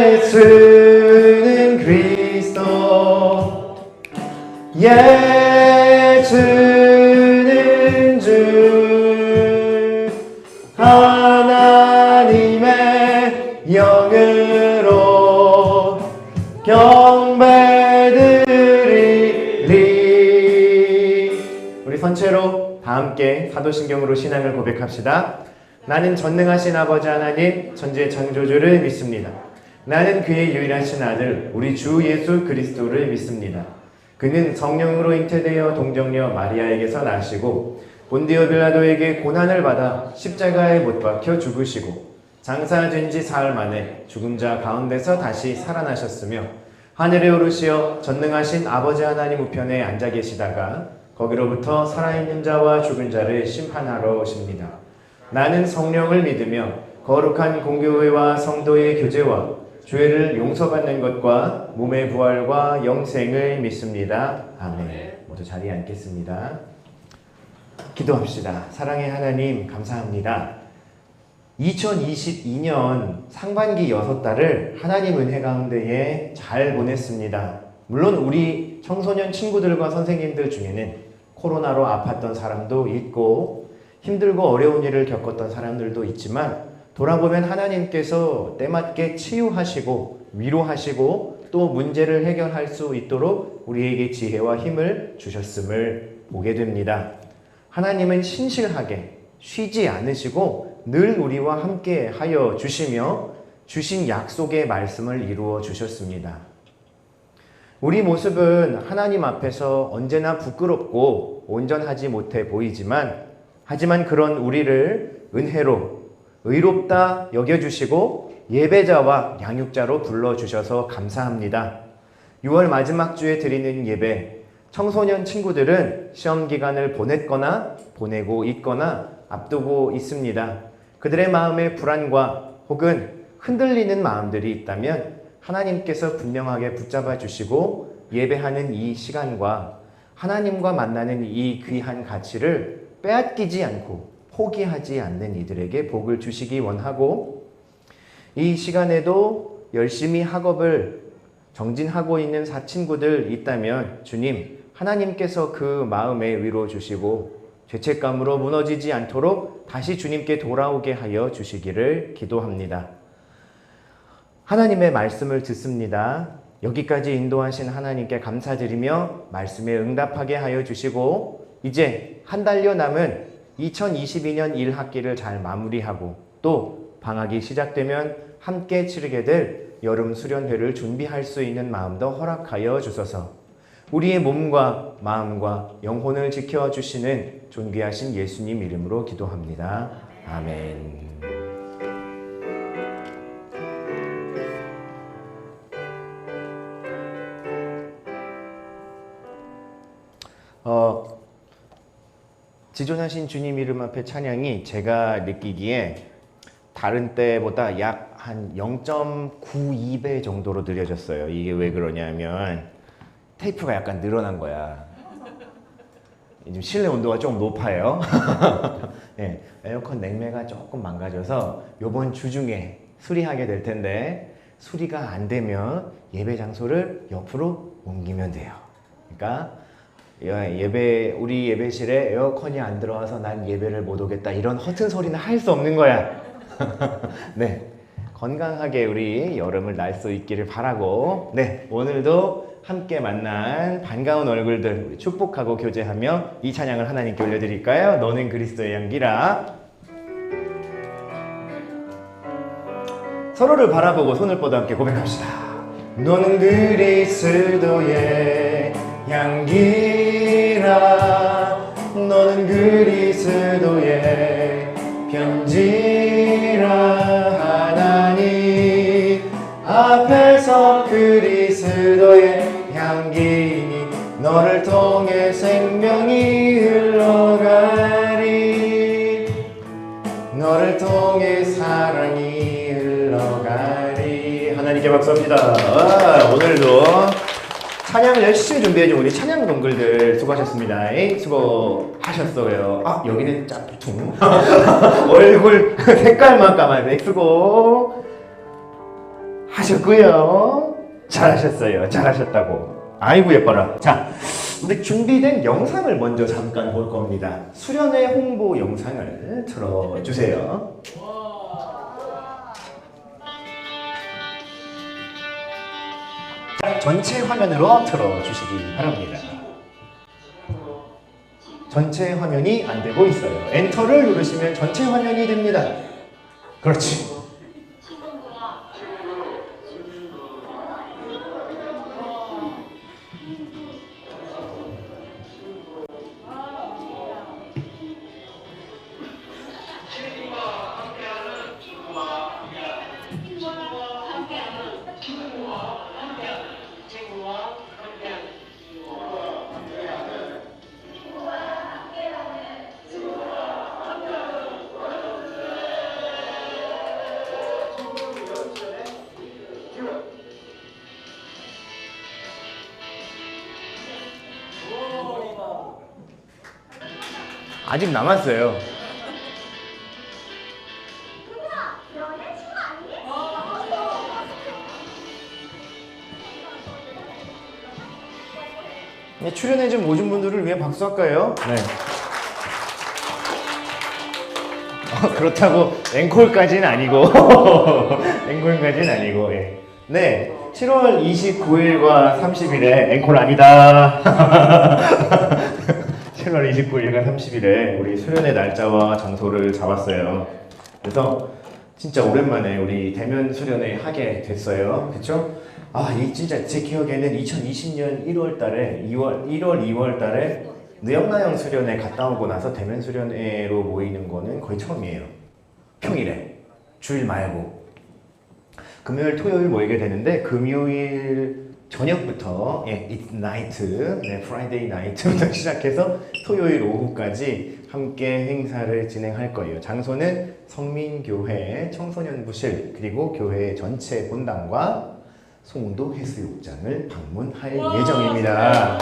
예수는 그리스도, 예수는 주, 하나님의 영으로 경배드리리. 우리 선체로 다 함께 사도신경으로 신앙을 고백합시다. 나는 전능하신 아버지 하나님 천지의 창조주를 믿습니다. 나는 그의 유일하신 아들 우리 주 예수 그리스도를 믿습니다. 그는 성령으로 잉태되어 동정녀 마리아에게서 나시고 본디오 빌라도에게 고난을 받아 십자가에 못 박혀 죽으시고 장사된 지 사흘 만에 죽은 자 가운데서 다시 살아나셨으며 하늘에 오르시어 전능하신 아버지 하나님 우편에 앉아 계시다가 거기로부터 살아있는 자와 죽은 자를 심판하러 오십니다. 나는 성령을 믿으며 거룩한 공교회와 성도의 교제와 죄를 용서받는 것과 몸의 부활과 영생을 믿습니다. 아멘. 모두 자리에 앉겠습니다. 기도합시다. 사랑의 하나님 감사합니다. 2022년 상반기 6달을 하나님 은혜 가운데에 잘 보냈습니다. 물론 우리 청소년 친구들과 선생님들 중에는 코로나로 아팠던 사람도 있고 힘들고 어려운 일을 겪었던 사람들도 있지만 돌아보면 하나님께서 때맞게 치유하시고 위로하시고 또 문제를 해결할 수 있도록 우리에게 지혜와 힘을 주셨음을 보게 됩니다. 하나님은 신실하게 쉬지 않으시고 늘 우리와 함께 하여 주시며 주신 약속의 말씀을 이루어 주셨습니다. 우리 모습은 하나님 앞에서 언제나 부끄럽고 온전하지 못해 보이지만 하지만 그런 우리를 은혜로 의롭다 여겨주시고 예배자와 양육자로 불러주셔서 감사합니다. 6월 마지막 주에 드리는 예배, 청소년 친구들은 시험 기간을 보냈거나 보내고 있거나 앞두고 있습니다. 그들의 마음에 불안과 혹은 흔들리는 마음들이 있다면 하나님께서 분명하게 붙잡아 주시고 예배하는 이 시간과 하나님과 만나는 이 귀한 가치를 빼앗기지 않고 포기하지 않는 이들에게 복을 주시기 원하고 이 시간에도 열심히 학업을 정진하고 있는 사친구들 있다면 주님, 하나님께서 그 마음에 위로 주시고 죄책감으로 무너지지 않도록 다시 주님께 돌아오게 하여 주시기를 기도합니다. 하나님의 말씀을 듣습니다. 여기까지 인도하신 하나님께 감사드리며 말씀에 응답하게 하여 주시고 이제 한 달여 남은 2022년 1학기를 잘 마무리하고 또 방학이 시작되면 함께 치르게 될 여름 수련회를 준비할 수 있는 마음도 허락하여 주소서. 우리의 몸과 마음과 영혼을 지켜주시는 존귀하신 예수님 이름으로 기도합니다. 아멘. 지존하신 주님 이름 앞에 찬양이 제가 느끼기에 다른 때보다 약 한 0.92배 정도로 느려졌어요. 이게 왜 그러냐면 테이프가 약간 늘어난 거야. 지금 실내 온도가 좀 높아요. 네, 에어컨 냉매가 조금 망가져서 이번 주 중에 수리하게 될 텐데 수리가 안 되면 예배 장소를 옆으로 옮기면 돼요. 그러니까 우리 예배실에 에어컨이 안 들어와서 난 예배를 못 오겠다 이런 허튼 소리는 할 수 없는 거야. 네, 건강하게 우리 여름을 날 수 있기를 바라고 네, 오늘도 함께 만난 반가운 얼굴들 우리 축복하고 교제하며 이 찬양을 하나님께 올려드릴까요? 너는 그리스도의 향기라. 서로를 바라보고 손을 뻗어 함께 고백합시다. 너는 그리스도의 향기라. 너는 그리스도의 편지라. 하나님 앞에서 그리스도의 향기니 너를 통해 생명이 흘러가리. 너를 통해 사랑이 흘러가리. 하나님께 박수합니다. 오늘도 찬양을 열심히 준비해준 우리 찬양 동글들 수고하셨습니다. 수고하셨어요. 여기는 짝퉁 얼굴 색깔만 까만색 수고. 하셨고요. 잘하셨어요. 잘하셨다고. 아이고 예뻐라. 자, 우리 준비된 영상을 먼저 잠깐 볼 겁니다. 수련회 홍보 영상을 틀어주세요. 자, 전체 화면으로 틀어주시기 바랍니다. 전체 화면이 안 되고 있어요. 엔터를 누르시면 전체 화면이 됩니다. 그렇지. 아직 남았어요. 네, 출연해준 모든 분들을 위해 박수 할까요? 네. 그렇다고 앵콜까지는 아니고 앵콜까지는 아니고 예. 네, 7월 29일과 30일에 앵콜 아니다. 7월 29일과 30일에 우리 수련회 날짜와 장소를 잡았어요. 그래서 진짜 오랜만에 우리 대면 수련회 하게 됐어요. 그쵸? 아, 이 진짜 제 기억에는 2020년 1월 달에 1월, 2월 달에 느영나영 수련회 갔다 오고 나서 대면 수련회로 모이는 거는 거의 처음이에요. 평일에. 주일 말고. 금요일, 토요일 모이게 되는데 금요일 저녁부터 It's night, 네, Friday night부터 시작해서 토요일 오후까지 함께 행사를 진행할 거예요. 장소는 성민교회 청소년부실 그리고 교회 전체 본당과 송도 해수욕장을 방문할 예정입니다.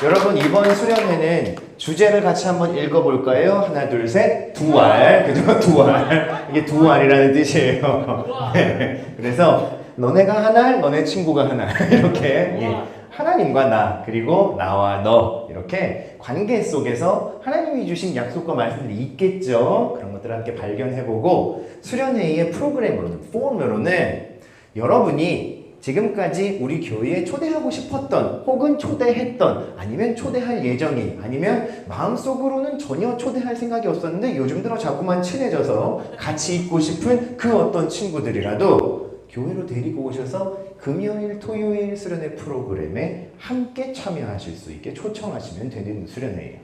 여러분 이번 수련회는 주제를 같이 한번 읽어볼까요? 하나 둘 셋 두알. 그죠? 두알. 이게 두알이라는 뜻이에요. 네. 그래서 너네가 하나, 너네 친구가 하나. 이렇게 예. 하나님과 나 그리고 나와 너 이렇게 관계 속에서 하나님이 주신 약속과 말씀들이 있겠죠. 그런 것들을 함께 발견해보고 수련회의 프로그램으로는 폼으로는 여러분이 지금까지 우리 교회에 초대하고 싶었던 혹은 초대했던 아니면 초대할 예정이 아니면 마음속으로는 전혀 초대할 생각이 없었는데 요즘 들어 자꾸만 친해져서 같이 있고 싶은 그 어떤 친구들이라도 교회로 데리고 오셔서 금요일, 토요일 수련회 프로그램에 함께 참여하실 수 있게 초청하시면 되는 수련회예요.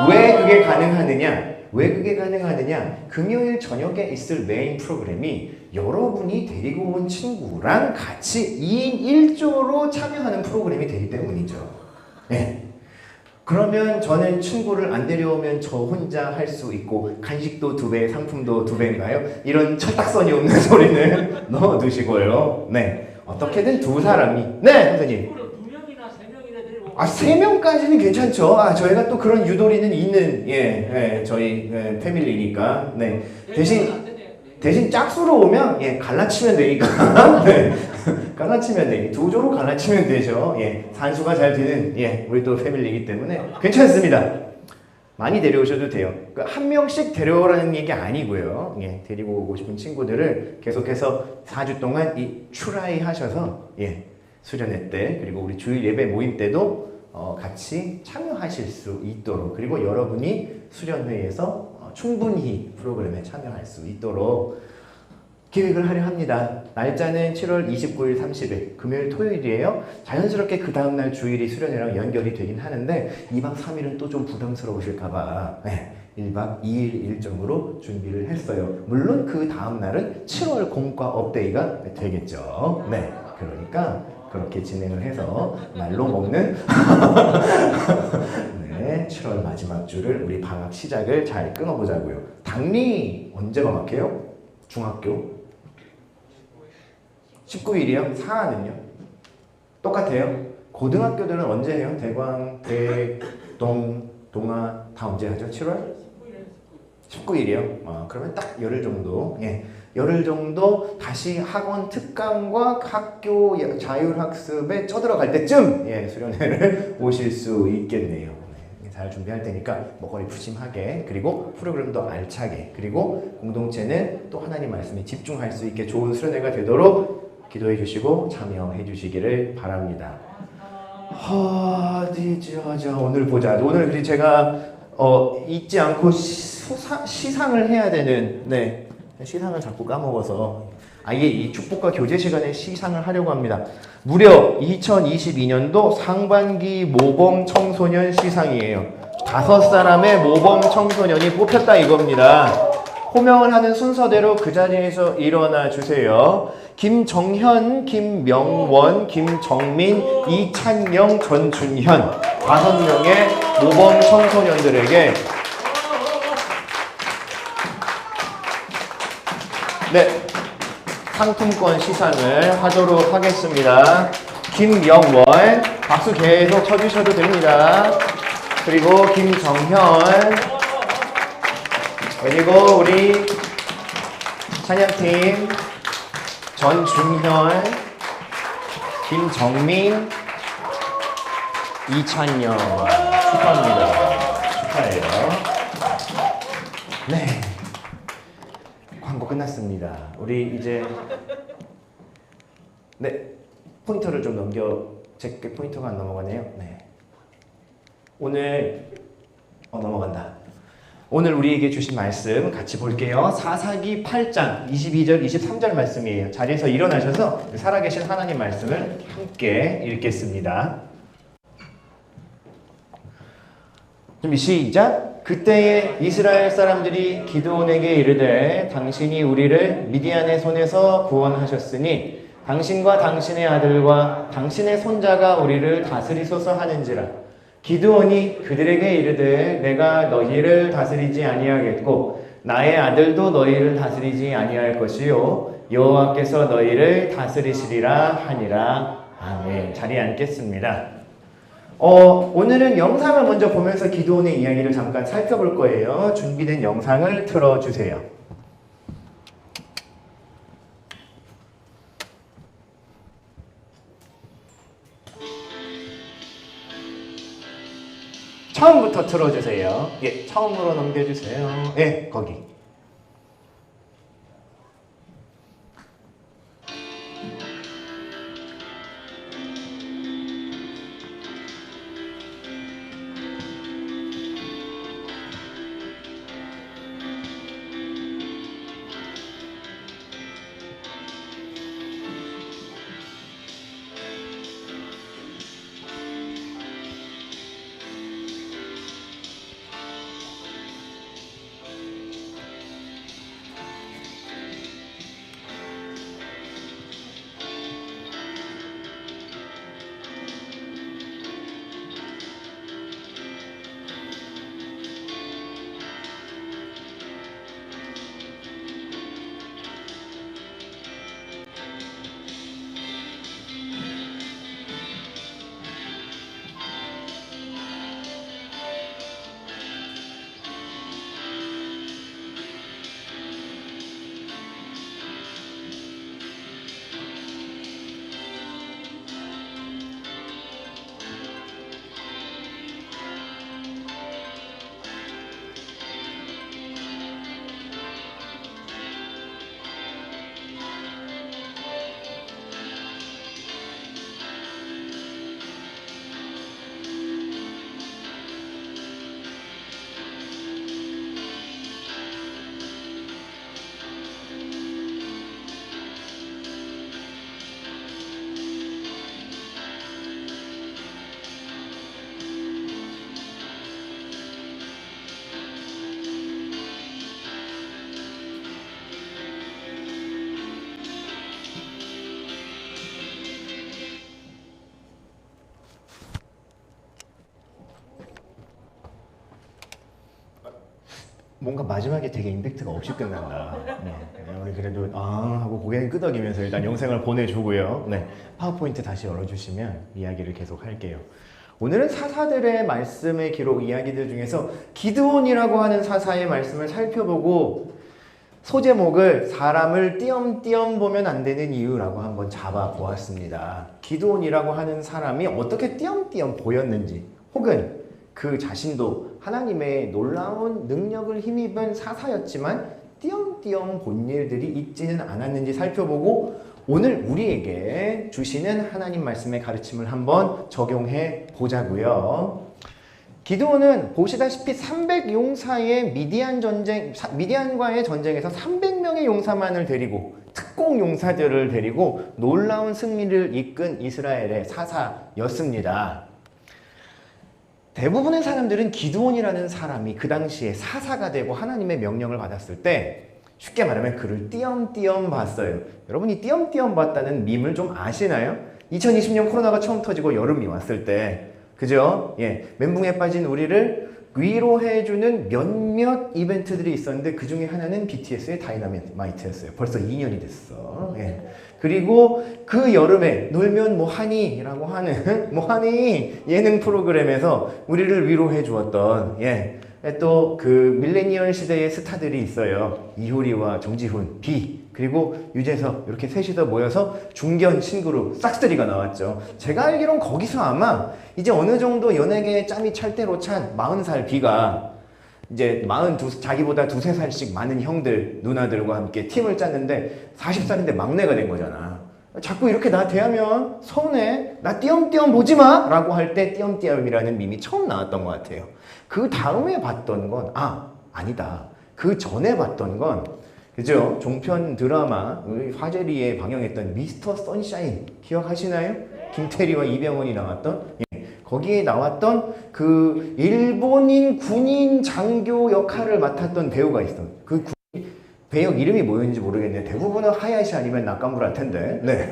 왜 그게 가능하느냐? 왜 그게 가능하느냐? 금요일 저녁에 있을 메인 프로그램이 여러분이 데리고 온 친구랑 같이 2인 1조로 참여하는 프로그램이 되기 때문이죠. 네. 그러면 저는 친구를 안 데려오면 저 혼자 할 수 있고 간식도 2배, 상품도 2배인가요? 이런 철딱선이 없는 소리는 넣어두시고요. 네, 어떻게든 두 사람이 네, 선생님. 2명이나 3명이나 데리고 3명까지는 괜찮죠. 저희가 또 그런 유도리는 있는 저희 패밀리니까. 네, 대신 짝수로 오면 갈라치면 되니까. 네. 갈라치면 돼. 2조로 갈라치면 되죠. 산수가 잘 되는 우리 또 패밀리이기 때문에 괜찮습니다. 많이 데려오셔도 돼요. 한 명씩 데려오라는 얘기 아니고요. 데리고 오고 싶은 친구들을 계속해서 4주 동안 트라이 하셔서 수련회 때 그리고 우리 주일 예배 모임 때도 같이 참여하실 수 있도록 그리고 여러분이 수련회에서 충분히 프로그램에 참여할 수 있도록 기획을 하려 합니다. 날짜는 7월 29일, 30일 금요일, 토요일이에요. 자연스럽게 그 다음날 주일이 수련회랑 연결이 되긴 하는데 2박 3일은 또 좀 부담스러우실까봐 1박 2일 일정으로 준비를 했어요. 물론 그 다음날은 7월 공과 업데이가 되겠죠. 네, 그러니까 그렇게 진행을 해서 날로 먹는 7월 마지막 주를 우리 방학 시작을 잘 끊어보자고요. 당리 언제 방학해요? 중학교? 19일이요? 사하는요? 똑같아요? 고등학교들은 언제 해요? 대광, 동아 다 언제 하죠? 7월? 19일이요? 그러면 딱 열흘 정도 열흘 정도 다시 학원 특강과 학교 자율학습에 쪄들어갈 때쯤 수련회를 오실 수 있겠네요. 잘 준비할 테니까 먹거리 푸짐하게, 그리고 프로그램도 알차게, 그리고 공동체는 또 하나님 말씀에 집중할 수 있게 좋은 수련회가 되도록 기도해 주시고 참여해 주시기를 바랍니다. 오늘 보자. 오늘 제가 잊지 않고 시상을 해야 되는, 시상을 자꾸 까먹어서 아예 이 축복과 교제 시간에 시상을 하려고 합니다. 무려 2022년도 상반기 모범 청소년 시상이에요. 5사람의 모범 청소년이 뽑혔다 이겁니다. 호명을 하는 순서대로 그 자리에서 일어나 주세요. 김정현, 김명원, 김정민, 이찬영, 전준현 5명의 모범 청소년들에게 상품권 시상을 하도록 하겠습니다. 김영월 박수 계속 쳐주셔도 됩니다. 그리고 김정현, 그리고 우리 찬양팀 전준현, 김정민, 이찬영 축하합니다. 축하해요. 광고 끝났습니다. 우리 이제 포인터를 좀 제 포인터가 안 넘어가네요. 오늘 넘어간다. 오늘 우리에게 주신 말씀 같이 볼게요. 사사기 8장 22절 23절 말씀이에요. 자리에서 일어나셔서 살아계신 하나님 말씀을 함께 읽겠습니다. 준비 시작. 그때에 이스라엘 사람들이 기드온에게 이르되 당신이 우리를 미디안의 손에서 구원하셨으니 당신과 당신의 아들과 당신의 손자가 우리를 다스리소서 하는지라. 기드온이 그들에게 이르되 내가 너희를 다스리지 아니하겠고 나의 아들도 너희를 다스리지 아니할 것이요 여호와께서 너희를 다스리시리라 하니라. 아멘. 자리에 앉겠습니다. 오늘은 영상을 먼저 보면서 기드온의 이야기를 잠깐 살펴볼 거예요. 준비된 영상을 틀어주세요. 처음부터 틀어주세요. 처음으로 넘겨주세요. 거기. 뭔가 마지막에 되게 임팩트가 없이 끝난다. 우리 그래도 하고 고개를 끄덕이면서 일단 영상을 보내주고요. 파워포인트 다시 열어주시면 이야기를 계속 할게요. 오늘은 사사들의 말씀의 기록 이야기들 중에서 기드온이라고 하는 사사의 말씀을 살펴보고 소제목을 사람을 띄엄띄엄 보면 안 되는 이유라고 한번 잡아보았습니다. 기드온이라고 하는 사람이 어떻게 띄엄띄엄 보였는지, 혹은 그 자신도 하나님의 놀라운 능력을 힘입은 사사였지만 띄엄띄엄 본 일들이 있지는 않았는지 살펴보고, 오늘 우리에게 주시는 하나님 말씀의 가르침을 한번 적용해 보자고요. 기드온은 보시다시피 300용사의 미디안과의 전쟁에서 300명의 용사만을 데리고, 특공 용사들을 데리고 놀라운 승리를 이끈 이스라엘의 사사였습니다. 대부분의 사람들은 기드온이라는 사람이 그 당시에 사사가 되고 하나님의 명령을 받았을 때 쉽게 말하면 그를 띄엄띄엄 봤어요. 여러분이 띄엄띄엄 봤다는 밈을 좀 아시나요? 2020년 코로나가 처음 터지고 여름이 왔을 때, 그죠? 예, 멘붕에 빠진 우리를 위로해주는 몇몇 이벤트들이 있었는데 그 중에 하나는 BTS의 다이너마이트였어요. 벌써 2년이 됐어. 예. 그리고 그 여름에 놀면 뭐하니? 라고 하는 뭐하니? 예능 프로그램에서 우리를 위로해 주었던, 예, 또 그 밀레니얼 시대의 스타들이 있어요. 이효리와 정지훈, 비, 그리고 유재석, 이렇게 셋이서 모여서 중견 신그룹 싹스트리가 나왔죠. 제가 알기론 거기서 아마 이제 어느 정도 연예계에 짬이 찰 대로 찬 40살 비가 이제 42, 자기보다 두세 살씩 많은 형들, 누나들과 함께 팀을 짰는데 40살인데 막내가 된 거잖아. 자꾸 이렇게 나 대하면 서운해. 나 띄엄띄엄 보지 마! 라고 할 때 띄엄띄엄이라는 밈이 처음 나왔던 것 같아요. 그 다음에 봤던 건, 아니다. 그 전에 봤던 건, 그죠? 종편 드라마, 우리 화제리에 방영했던 미스터 선샤인 기억하시나요? 김태리와 이병헌이 나왔던, 예. 거기에 나왔던 그 일본인 군인 장교 역할을 맡았던 배우가 있어. 그 배역 이름이 뭐였는지 모르겠는데 대부분은 하야시 아니면 나카무라일 텐데, 네.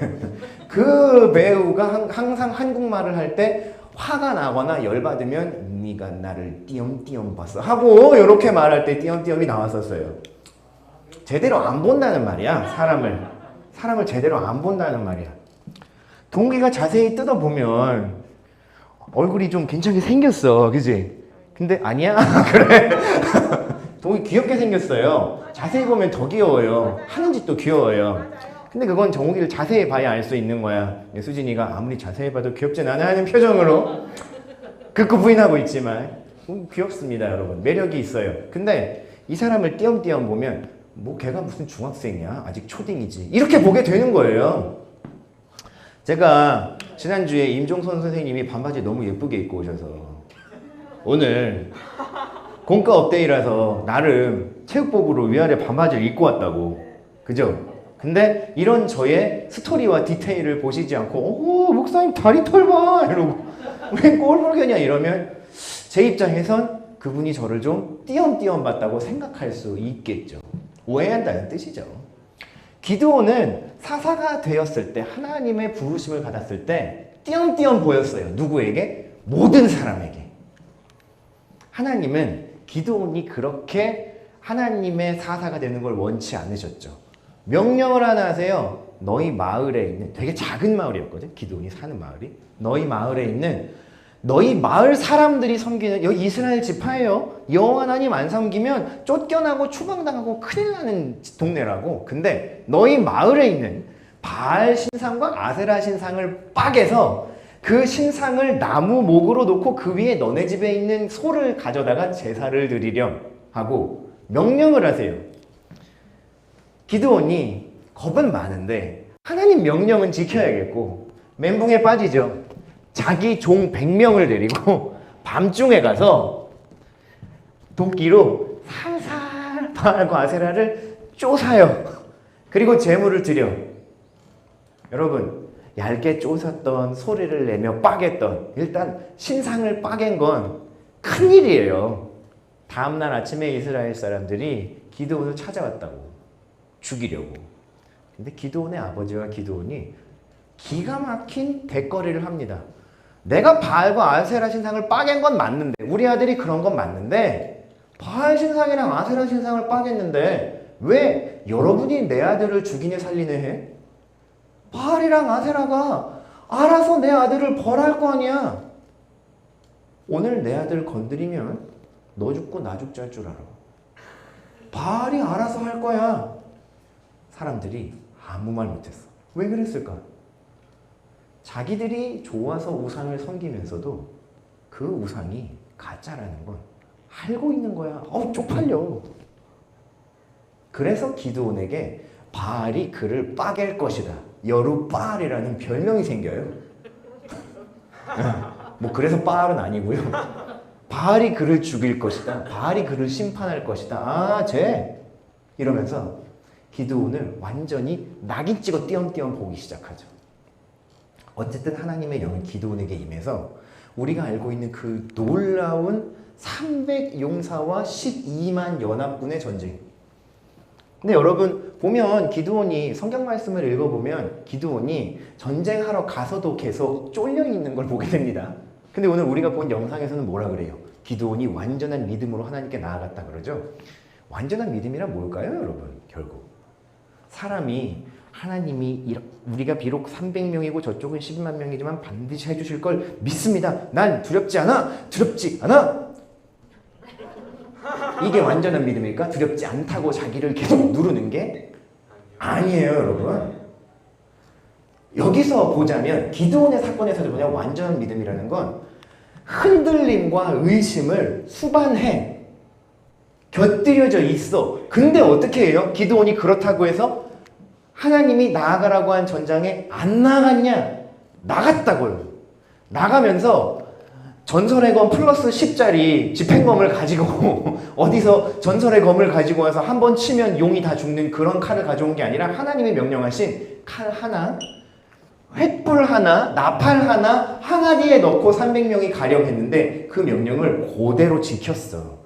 그 배우가 항상 한국말을 할 때 화가 나거나 열받으면 네가 나를 띄엄띄엄 봤어 하고 이렇게 말할 때 띄엄띄엄이 나왔었어요. 제대로 안 본다는 말이야. 사람을 제대로 안 본다는 말이야. 동기가 자세히 뜯어보면 얼굴이 좀 괜찮게 생겼어, 그지? 근데 아니야? 그래? 동기 귀엽게 생겼어요. 자세히 보면 더 귀여워요. 하는 짓도 귀여워요. 근데 그건 정욱이를 자세히 봐야 알 수 있는 거야. 수진이가 아무리 자세히 봐도 귀엽진 않아 하는 표정으로 극구 부인하고 있지만 귀엽습니다, 여러분. 매력이 있어요. 근데 이 사람을 띄엄띄엄 보면 뭐 걔가 무슨 중학생이야? 아직 초딩이지. 이렇게 보게 되는 거예요. 제가 지난주에 임종선 선생님이 반바지 너무 예쁘게 입고 오셔서 오늘 공과 업데이라서 나름 체육복으로 위아래 반바지를 입고 왔다고. 그죠? 근데 이런 저의 스토리와 디테일을 보시지 않고 오 목사님 다리 털 봐! 이러고 왜 꼴불견이야 이러면 제 입장에선 그분이 저를 좀 띄엄띄엄 봤다고 생각할 수 있겠죠. 오해한다는 뜻이죠. 기드온은 사사가 되었을 때, 하나님의 부르심을 받았을 때 띄엄띄엄 보였어요. 누구에게? 모든 사람에게. 하나님은 기드온이 그렇게 하나님의 사사가 되는 걸 원치 않으셨죠. 명령을 하나 하세요. 너희 마을에 있는, 되게 작은 마을이었거든, 기드온이 사는 마을이. 너희 마을에 있는, 너희 마을 사람들이 섬기는, 여기 이스라엘 지파예요. 여호와 하나님 안 섬기면 쫓겨나고 추방당하고 큰일 나는 동네라고. 근데 너희 마을에 있는 바알 신상과 아세라 신상을 빠개서 그 신상을 나무 목으로 놓고 그 위에 너네 집에 있는 소를 가져다가 제사를 드리렴 하고 명령을 하세요. 기드온이 겁은 많은데 하나님 명령은 지켜야겠고 멘붕에 빠지죠. 자기 종 100명을 데리고 밤중에 가서 도끼로 살살 바알과 아세라를 쪼사요. 그리고 제물을 드려. 여러분, 얇게 쪼섰던, 소리를 내며 빠겠던, 일단 신상을 빠갠 건 큰일이에요. 다음날 아침에 이스라엘 사람들이 기드온을 찾아왔다고. 죽이려고. 근데 기드온의 아버지와 기드온이 기가 막힌 대거리를 합니다. 내가 바알과 아세라 신상을 빠갠 건 맞는데, 우리 아들이 그런 건 맞는데 바알 신상이랑 아세라 신상을 빠겠는데 왜 여러분이 내 아들을 죽이니 살리네 해? 바알이랑 아세라가 알아서 내 아들을 벌할 거 아니야. 오늘 내 아들 건드리면 너 죽고 나 죽지 할 줄 알아. 바알이 알아서 할 거야. 사람들이 아무 말 못했어. 왜 그랬을까? 자기들이 좋아서 우상을 섬기면서도 그 우상이 가짜라는 건 알고 있는 거야. 쪽팔려. 그래서 기드온에게 바알이 그를 빠갤 것이다. 여룻바알이라는 별명이 생겨요. 뭐 그래서 바알은 아니고요. 바알이 그를 죽일 것이다. 바알이 그를 심판할 것이다. 쟤! 이러면서 기드온을 완전히 낙인 찍어 띄엄띄엄 보기 시작하죠. 어쨌든 하나님의 영이 기드온에게 임해서 우리가 알고 있는 그 놀라운 300용사와 12만 연합군의 전쟁. 근데 여러분 보면 기드온이 성경 말씀을 읽어보면 기드온이 전쟁하러 가서도 계속 쫄려 있는 걸 보게 됩니다. 근데 오늘 우리가 본 영상에서는 뭐라 그래요? 기드온이 완전한 믿음으로 하나님께 나아갔다 그러죠? 완전한 믿음이란 뭘까요, 여러분? 결국 사람이 하나님이 우리가 비록 300명이고 저쪽은 12만 명이지만 반드시 해주실 걸 믿습니다. 난 두렵지 않아. 두렵지 않아. 이게 완전한 믿음일까? 두렵지 않다고 자기를 계속 누르는 게 아니에요, 여러분. 여기서 보자면 기드온의 사건에서도 보면 완전한 믿음이라는 건 흔들림과 의심을 수반해. 곁들여져 있어. 근데 어떻게 해요? 기드온이 그렇다고 해서 하나님이 나아가라고 한 전장에 안 나갔냐? 나갔다고요. 나가면서 전설의 검 플러스 10짜리 집행검을 가지고 어디서 전설의 검을 가지고 와서 한 번 치면 용이 다 죽는 그런 칼을 가져온 게 아니라 하나님이 명령하신 칼 하나, 횃불 하나, 나팔 하나 항아리에 넣고 300명이 가려고 했는데 그 명령을 그대로 지켰어.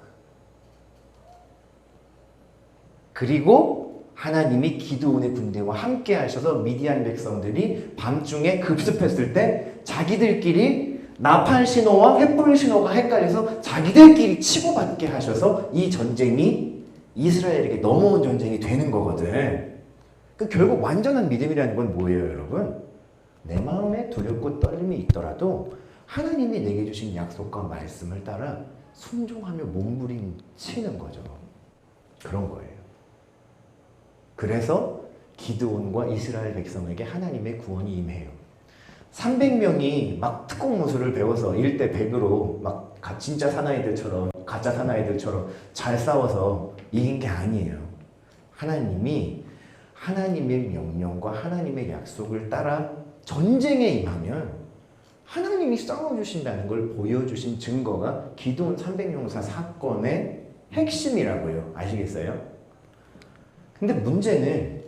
그리고 하나님이 기드온의 군대와 함께 하셔서 미디안 백성들이 밤중에 급습했을 때 자기들끼리 나팔 신호와 횃불 신호가 헷갈려서 자기들끼리 치고받게 하셔서 이 전쟁이 이스라엘에게 넘어온 전쟁이 되는 거거든. 결국 완전한 믿음이라는 건 뭐예요, 여러분? 내 마음에 두렵고 떨림이 있더라도 하나님이 내게 주신 약속과 말씀을 따라 순종하며 몸부림치는 거죠. 그런 거예요. 그래서 기드온과 이스라엘 백성에게 하나님의 구원이 임해요. 300명이 막 특공무술을 배워서 1대 100으로 막 진짜 사나이들처럼 가짜 사나이들처럼 잘 싸워서 이긴 게 아니에요. 하나님이 하나님의 명령과 하나님의 약속을 따라 전쟁에 임하면 하나님이 싸워주신다는 걸 보여주신 증거가 기드온 300용사 사건의 핵심이라고요. 아시겠어요? 근데 문제는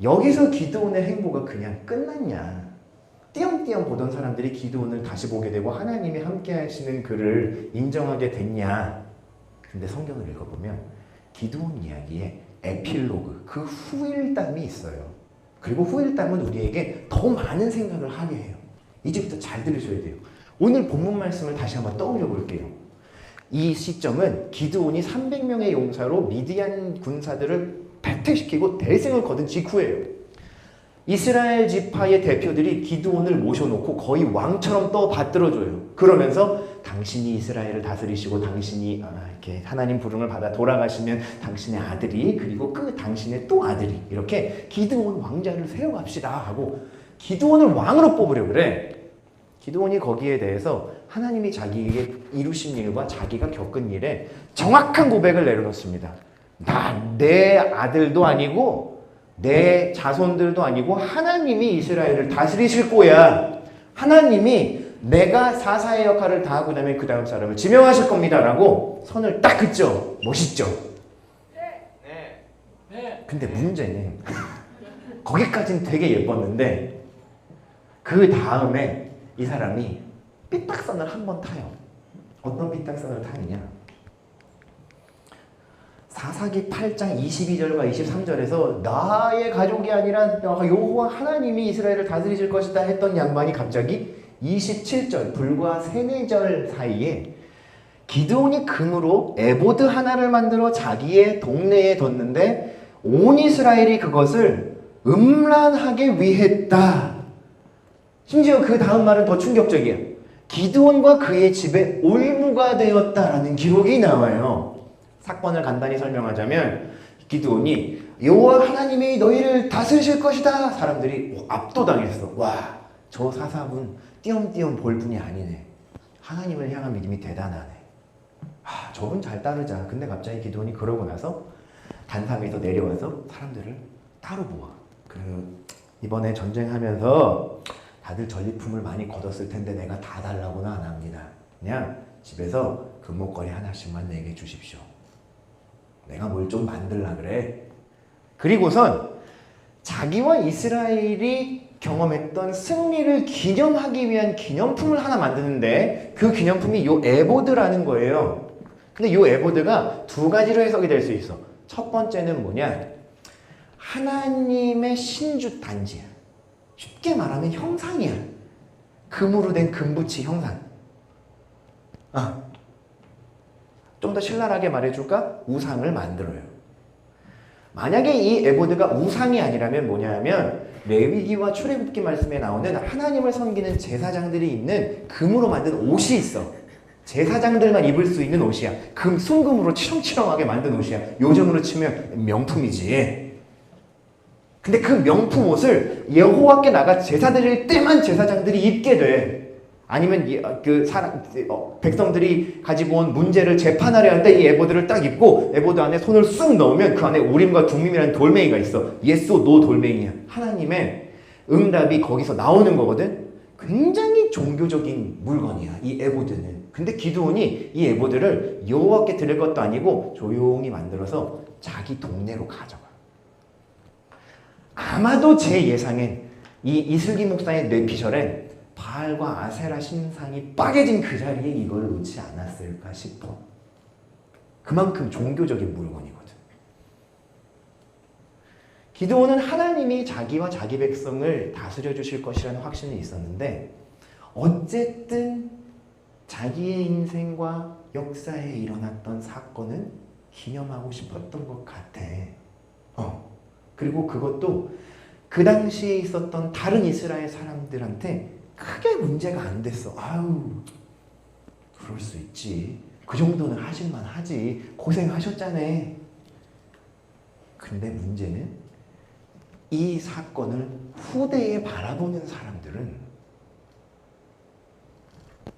여기서 기드온의 행보가 그냥 끝났냐? 띄엄띄엄 보던 사람들이 기드온을 다시 보게 되고 하나님이 함께 하시는 그를 인정하게 됐냐? 근데 성경을 읽어보면 기드온 이야기에 에필로그, 그 후일담이 있어요. 그리고 후일담은 우리에게 더 많은 생각을 하게 해요. 이제부터 잘 들으셔야 돼요. 오늘 본문 말씀을 다시 한번 떠올려 볼게요. 이 시점은 기드온이 300명의 용사로 미디안 군사들을 패퇴시키고 대승을 거둔 직후예요. 이스라엘 지파의 대표들이 기드온을 모셔놓고 거의 왕처럼 받들어줘요. 그러면서 당신이 이스라엘을 다스리시고 당신이 이렇게 하나님 부름을 받아 돌아가시면 당신의 아들이 그리고 그 당신의 또 아들이 이렇게 기드온 왕자를 세워갑시다 하고 기드온을 왕으로 뽑으려고 그래. 기드온이 거기에 대해서 하나님이 자기에게 이루신 일과 자기가 겪은 일에 정확한 고백을 내려놓습니다. 내 아들도 아니고 내 자손들도 아니고 하나님이 이스라엘을 다스리실 거야. 하나님이 내가 사사의 역할을 다 하고 나면 그 다음 사람을 지명하실 겁니다 라고 선을 딱 긋죠. 멋있죠? 네. 근데 문제는 거기까지는 되게 예뻤는데 그 다음에 이 사람이 삐딱선을 한 번 타요. 어떤 삐딱선을 타느냐? 사사기 8장 22절과 23절에서 나의 가족이 아니라 여호와 하나님이 이스라엘을 다스리실 것이다 했던 양반이 갑자기 27절 불과 3-4절 사이에 기드온이 금으로 에보드 하나를 만들어 자기의 동네에 뒀는데 온 이스라엘이 그것을 음란하게 위했다. 심지어 그 다음 말은 더 충격적이야. 기드온과 그의 집에 올무가 되었다라는 기록이 나와요. 사건을 간단히 설명하자면 기드온이 여호와 하나님이 너희를 다스리실 것이다. 사람들이 압도당했어. 와, 저 사사분 띄엄띄엄 볼 분이 아니네. 하나님을 향한 믿음이 대단하네. 아, 저분 잘 따르자. 근데 갑자기 기드온이 그러고 나서 단상에서 내려와서 사람들을 따로 모아. 이번에 전쟁하면서 다들 전리품을 많이 거뒀을 텐데 내가 다 달라고는 안 합니다. 그냥 집에서 금목걸이 하나씩만 내게 주십시오. 내가 뭘 좀 만들라 그래. 그리고선 자기와 이스라엘이 경험했던 승리를 기념하기 위한 기념품을 하나 만드는데 그 기념품이 요 에보드라는 거예요. 근데 요 에보드가 두 가지로 해석이 될 수 있어. 첫 번째는 뭐냐? 하나님의 신주 단지야. 쉽게 말하면 형상이야. 금으로 된 금붙이 형상. 좀 더 신랄하게 말해줄까? 우상을 만들어요. 만약에 이 에보드가 우상이 아니라면 뭐냐면 레위기와 출애굽기 말씀에 나오는 하나님을 섬기는 제사장들이 입는 금으로 만든 옷이 있어. 제사장들만 입을 수 있는 옷이야. 순금으로 치렁치렁하게 만든 옷이야. 요즘으로 치면 명품이지. 근데 그 명품 옷을 여호와께 나가 제사 드릴 때만 제사장들이 입게 돼. 아니면 백성들이 가지고 온 문제를 재판하려 할 때 이 에보드를 딱 입고 에보드 안에 손을 쑥 넣으면 그 안에 우림과 둠밈이라는 돌멩이가 있어. 예스 노 돌멩이야. 하나님의 응답이 거기서 나오는 거거든. 굉장히 종교적인 물건이야, 이 에보드는. 근데 기드온이 이 에보드를 여호와께 드릴 것도 아니고 조용히 만들어서 자기 동네로 가져가. 아마도 제 예상엔 이 이슬기 목사의 뇌피셜엔 바알과 아세라 신상이 빠개진 그 자리에 이걸 놓지 않았을까 싶어. 그만큼 종교적인 물건이거든. 기드온은 하나님이 자기와 자기 백성을 다스려 주실 것이라는 확신이 있었는데 어쨌든 자기의 인생과 역사에 일어났던 사건은 기념하고 싶었던 것 같아. 그리고 그것도 그 당시에 있었던 다른 이스라엘 사람들한테 크게 문제가 안 됐어. 아유, 그럴 수 있지. 그 정도는 하실만 하지. 고생하셨잖아. 근데 문제는 이 사건을 후대에 바라보는 사람들은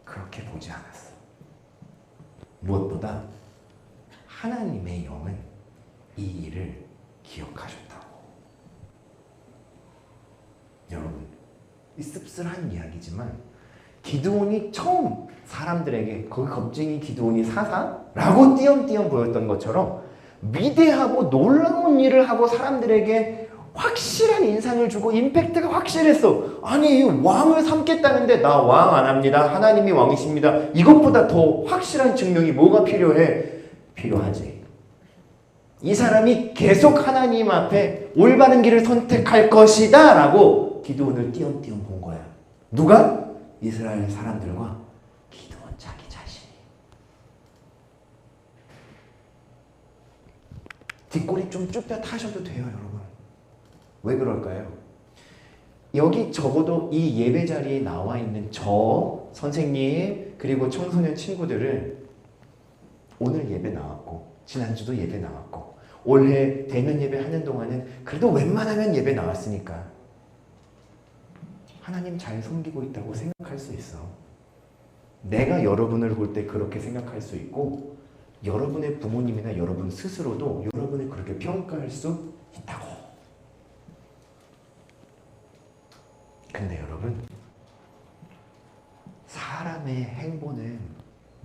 그렇게 보지 않았어. 무엇보다 하나님의 영은 이 일을 기억하셨다고. 여러분, 이 씁쓸한 이야기지만 기드온이 처음 사람들에게 거기 겁쟁이 기드온이 사사라고 띄엄띄엄 보였던 것처럼 위대하고 놀라운 일을 하고 사람들에게 확실한 인상을 주고 임팩트가 확실했어. 아니, 왕을 삼겠다는데 나 왕 안 합니다. 하나님이 왕이십니다. 이것보다 더 확실한 증명이 뭐가 필요해? 필요하지. 이 사람이 계속 하나님 앞에 올바른 길을 선택할 것이다 라고 기드온을 띄엄띄엄 본 거야. 누가? 이스라엘 사람들과 기드온 자기 자신이. 뒷골이 좀 쭈뼛 하셔도 돼요, 여러분. 왜 그럴까요? 여기 적어도 이 예배 자리에 나와 있는 저 선생님 그리고 청소년 친구들은 오늘 예배 나왔고 지난주도 예배 나왔고 올해 대면 예배 하는 동안은 그래도 웬만하면 예배 나왔으니까 하나님 잘 섬기고 있다고 생각할 수 있어. 내가 여러분을 볼 때 그렇게 생각할 수 있고 여러분의 부모님이나 여러분 스스로도 여러분을 그렇게 평가할 수 있다고. 근데 여러분, 사람의 행보는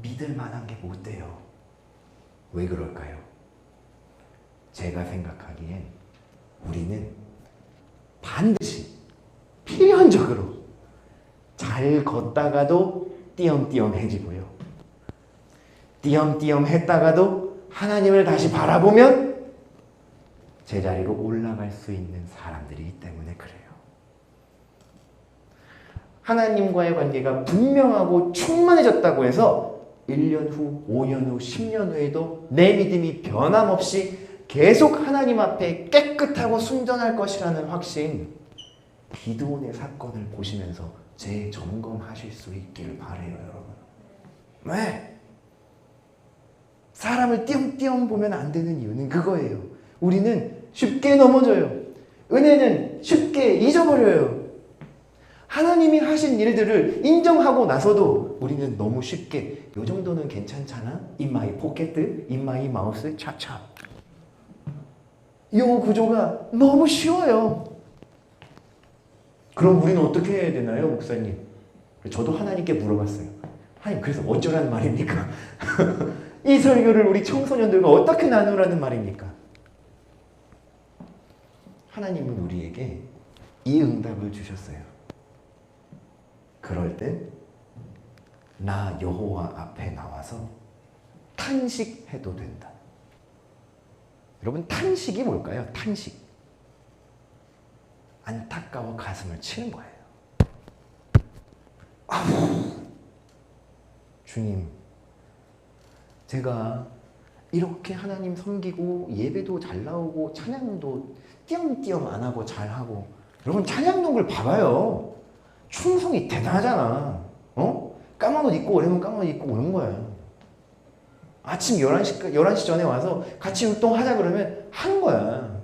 믿을 만한 게 못 돼요. 왜 그럴까요? 제가 생각하기엔 우리는 반드시 필연적으로 잘 걷다가도 띄엄띄엄해지고요. 띄엄띄엄 했다가도 하나님을 다시 바라보면 제자리로 올라갈 수 있는 사람들이기 때문에 그래요. 하나님과의 관계가 분명하고 충만해졌다고 해서 1년 후, 5년 후, 10년 후에도 내 믿음이 변함없이 계속 하나님 앞에 깨끗하고 순전할 것이라는 확신, 기드온의 사건을 보시면서 재점검하실 수 있기를 바라요, 여러분. 왜? 사람을 띄엄띄엄 보면 안 되는 이유는 그거예요. 우리는 쉽게 넘어져요. 은혜는 쉽게 잊어버려요. 하나님이 하신 일들을 인정하고 나서도 우리는 너무 쉽게 요 정도는 괜찮잖아? In my pocket, in my mouse, 찹찹. 이 구조가 너무 쉬워요. 그럼 우리는 어떻게 해야 되나요, 목사님? 저도 하나님께 물어봤어요. 하나님, 그래서 어쩌라는 말입니까? 이 설교를 우리 청소년들과 어떻게 나누라는 말입니까? 하나님은 우리에게 이 응답을 주셨어요. 그럴 땐 나 여호와 앞에 나와서 탄식해도 된다. 여러분, 탄식이 뭘까요? 탄식. 안타까워 가슴을 치는 거예요. 아우, 주님, 제가 이렇게 하나님 섬기고 예배도 잘 나오고 찬양도 띄엄띄엄 안 하고 잘하고, 여러분 찬양동을 봐봐요. 충성이 대단하잖아. 까만 옷 입고 오려면 까만 옷 입고 오는 거야. 아침 11시 전에 와서 같이 운동하자 그러면 하는 거야.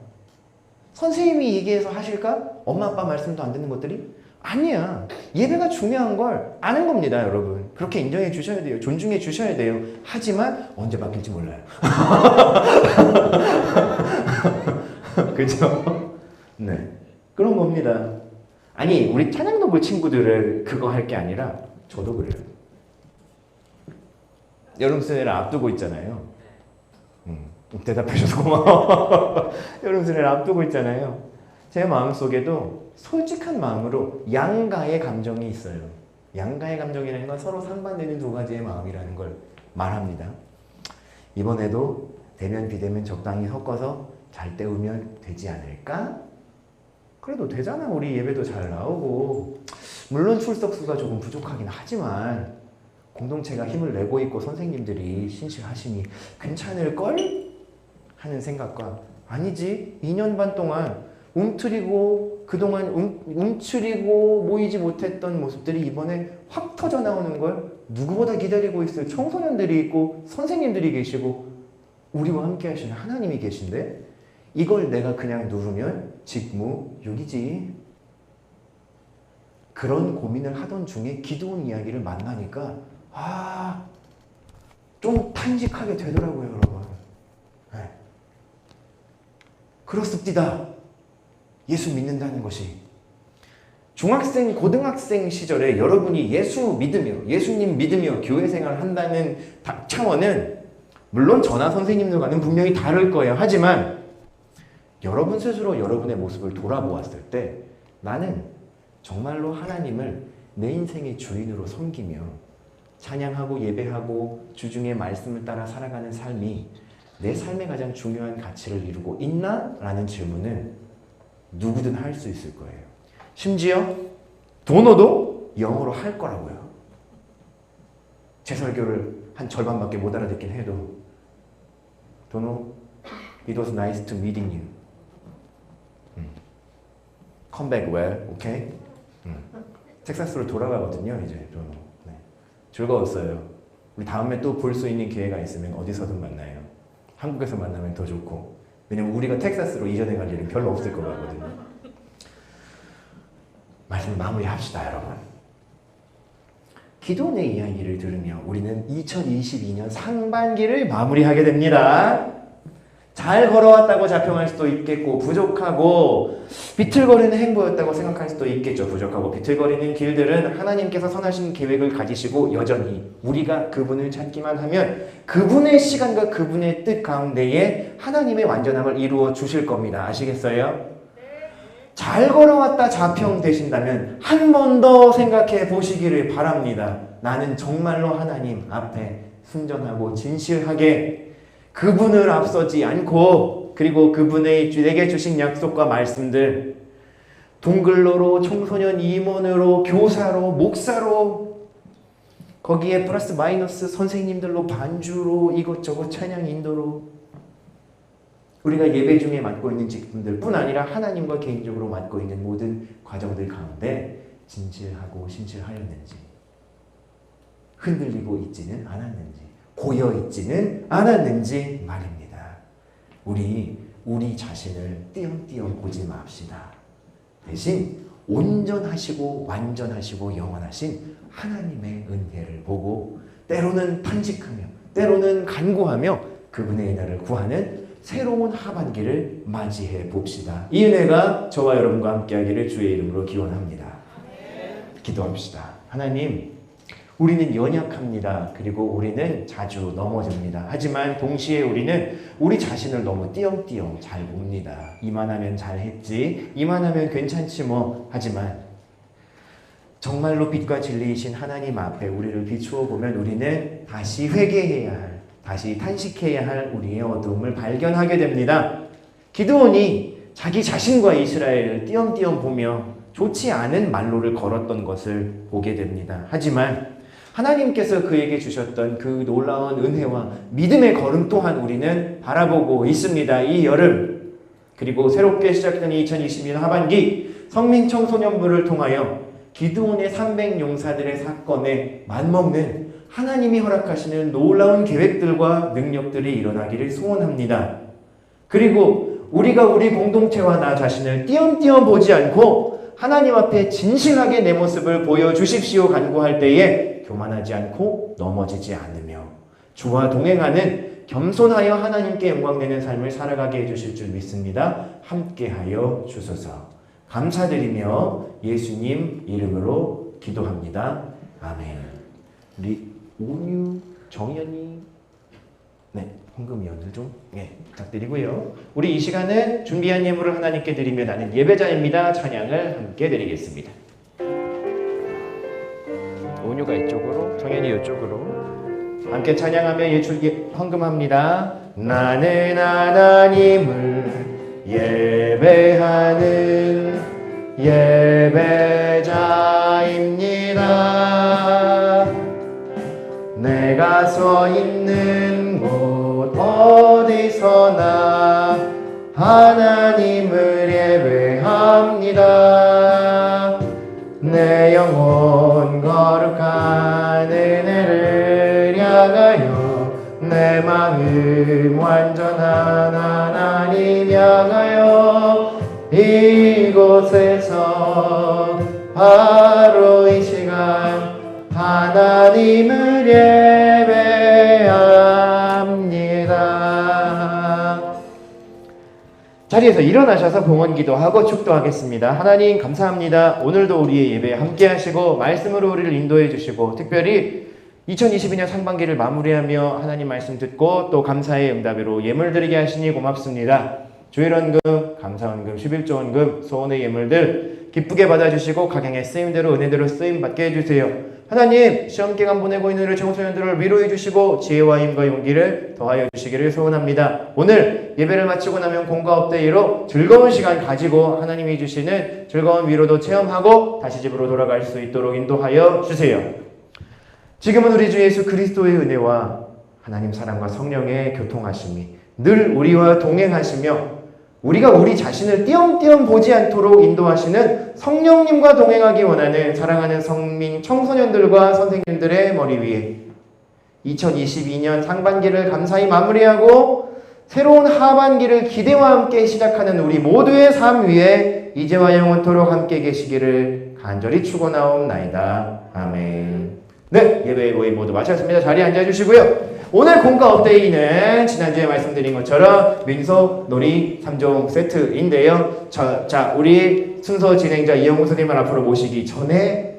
선생님이 얘기해서 하실까? 엄마 아빠 말씀도 안 듣는 것들이? 아니야. 예배가 중요한 걸 아는 겁니다, 여러분. 그렇게 인정해 주셔야 돼요. 존중해 주셔야 돼요. 하지만 언제 바뀔지 몰라요. 그죠? 네. 그런 겁니다. 아니, 우리 찬양동굴 친구들을 그거 할 게 아니라 저도 그래요. 여름 수련회를 앞두고 있잖아요. 대답해 줘서 고마워. 여름 수련회를 앞두고 있잖아요. 제 마음속에도 솔직한 마음으로 양가의 감정이 있어요. 양가의 감정이라는 건 서로 상반되는 두 가지의 마음이라는 걸 말합니다. 이번에도 대면 비대면 적당히 섞어서 잘 때우면 되지 않을까? 그래도 되잖아. 우리 예배도 잘 나오고, 물론 출석수가 조금 부족하긴 하지만 공동체가 힘을 내고 있고 선생님들이 신실하시니 괜찮을걸? 하는 생각과, 아니지, 2년 반 동안 움츠리고 그동안 움츠리고 모이지 못했던 모습들이 이번에 확 터져 나오는 걸 누구보다 기다리고 있어요. 청소년들이 있고 선생님들이 계시고 우리와 함께 하시는 하나님이 계신데, 이걸 내가 그냥 누르면 직무유기지. 그런 고민을 하던 중에 기도원 이야기를 만나니까 좀 탄식하게 되더라고요, 여러분. 네. 그렇습니다. 예수 믿는다는 것이. 중학생, 고등학생 시절에 여러분이 예수 믿으며, 예수님 믿으며 교회 생활을 한다는 차원은 물론 저나 선생님들과는 분명히 다를 거예요. 하지만 여러분 스스로 여러분의 모습을 돌아보았을 때 나는 정말로 하나님을 내 인생의 주인으로 섬기며 찬양하고 예배하고 주중에 말씀을 따라 살아가는 삶이 내 삶의 가장 중요한 가치를 이루고 있나? 라는 질문은 누구든 할 수 있을 거예요. 심지어 도노도 영어로 할 거라고요. 제 설교를 한 절반밖에 못 알아듣긴 해도 도노, it was nice to meeting you. Come back well, okay? 텍사스로 돌아가거든요, 이제 도노. 네. 즐거웠어요. 우리 다음에 또 볼 수 있는 기회가 있으면 어디서든 만나요. 한국에서 만나면 더 좋고. 왜냐면 우리가 텍사스로 이전해 갈 일은 별로 없을 것 같거든요. 말씀 마무리합시다, 여러분. 기도원의 이야기를 들으며 우리는 2022년 상반기를 마무리하게 됩니다. 잘 걸어왔다고 자평할 수도 있겠고, 부족하고 비틀거리는 행보였다고 생각할 수도 있겠죠. 부족하고 비틀거리는 길들은 하나님께서 선하신 계획을 가지시고 여전히 우리가 그분을 찾기만 하면 그분의 시간과 그분의 뜻 가운데에 하나님의 완전함을 이루어 주실 겁니다. 아시겠어요? 잘 걸어왔다 자평되신다면 한 번 더 생각해 보시기를 바랍니다. 나는 정말로 하나님 앞에 순전하고 진실하게 그분을 앞서지 않고, 그리고 그분의 내게 주신 약속과 말씀들, 동글로로, 청소년 임원으로, 교사로, 목사로, 거기에 플러스 마이너스 선생님들로, 반주로, 이것저것 찬양 인도로, 우리가 예배 중에 맡고 있는 직분들 뿐 아니라 하나님과 개인적으로 맡고 있는 모든 과정들 가운데 진실하고 신실하였는지, 흔들리고 있지는 않았는지, 고여있지는 않았는지 말입니다. 우리 자신을 띄엄띄엄 보지 맙시다. 대신 온전하시고 완전하시고 영원하신 하나님의 은혜를 보고 때로는 탄식하며 때로는 간구하며 그분의 은혜를 구하는 새로운 하반기를 맞이해 봅시다. 이 은혜가 저와 여러분과 함께하기를 주의 이름으로 기원합니다. 기도합시다. 하나님, 우리는 연약합니다. 그리고 우리는 자주 넘어집니다. 하지만 동시에 우리는 우리 자신을 너무 띄엄띄엄 잘 봅니다. 이만하면 잘했지, 이만하면 괜찮지 뭐. 하지만 정말로 빛과 진리이신 하나님 앞에 우리를 비추어 보면 우리는 다시 회개해야 할, 다시 탄식해야 할 우리의 어두움을 발견하게 됩니다. 기드온이 자기 자신과 이스라엘을 띄엄띄엄 보며 좋지 않은 말로를 걸었던 것을 보게 됩니다. 하지만 하나님께서 그에게 주셨던 그 놀라운 은혜와 믿음의 걸음 또한 우리는 바라보고 있습니다. 이 여름, 그리고 새롭게 시작된 2022년 하반기 성민 청소년부를 통하여 기드온의 300용사들의 사건에 맞먹는 하나님이 허락하시는 놀라운 계획들과 능력들이 일어나기를 소원합니다. 그리고 우리가 우리 공동체와 나 자신을 띄엄띄엄 보지 않고 하나님 앞에 진실하게 내 모습을 보여주십시오 간구할 때에 교만하지 않고 넘어지지 않으며 주와 동행하는 겸손하여 하나님께 영광되는 삶을 살아가게 해주실 줄 믿습니다. 함께하여 주소서. 감사드리며 예수님 이름으로 기도합니다. 아멘. 우리 온유 정연이 헌금위원들 좀 부탁드리고요. 우리 이 시간은 준비한 예물을 하나님께 드리며 나는 예배자입니다. 찬양을 함께 드리겠습니다. 온유가 이쪽으로, 정연이 이쪽으로 함께 찬양하며 헌금합니다. 나는 하나님을 예배하는 예배자입니다. 내가 서 있는 곳 어디서나 하나님을 예배합니다. 내 영혼 거룩한 은혜를 향하여 내 마음 완전한 하나님 향하여 이곳에서 바로 이 시간 하나님을 예배합니다. 자리에서 일어나셔서 봉헌 기도하고 축도하겠습니다. 하나님 감사합니다. 오늘도 우리의 예배에 함께 하시고 말씀으로 우리를 인도해 주시고 특별히 2022년 상반기를 마무리하며 하나님 말씀 듣고 또 감사의 응답으로 예물 드리게 하시니 고맙습니다. 주일헌금, 감사헌금, 11조헌금, 소원의 예물들 기쁘게 받아주시고 각양의 쓰임대로 은혜대로 쓰임받게 해주세요. 하나님, 시험기간 보내고 있는 우리 청소년들을 위로해 주시고 지혜와 힘과 용기를 더하여 주시기를 소원합니다. 오늘 예배를 마치고 나면 공과 업데이로 즐거운 시간 가지고 하나님이 주시는 즐거운 위로도 체험하고 다시 집으로 돌아갈 수 있도록 인도하여 주세요. 지금은 우리 주 예수 그리스도의 은혜와 하나님 사랑과 성령의 교통하심이 늘 우리와 동행하시며 우리가 우리 자신을 띄엄띄엄 보지 않도록 인도하시는 성령님과 동행하기 원하는 사랑하는 성민 청소년들과 선생님들의 머리 위에 2022년 상반기를 감사히 마무리하고 새로운 하반기를 기대와 함께 시작하는 우리 모두의 삶 위에 이제와 영원토록 함께 계시기를 간절히 축원하옵나이다. 아멘. 네, 예배 모임 모두 마쳤습니다. 자리에 앉아주시고요. 오늘 공과 업데이는 지난주에 말씀드린 것처럼 민속 놀이 3종 세트인데요. 자, 우리 순서 진행자 이영우 선생님을 앞으로 모시기 전에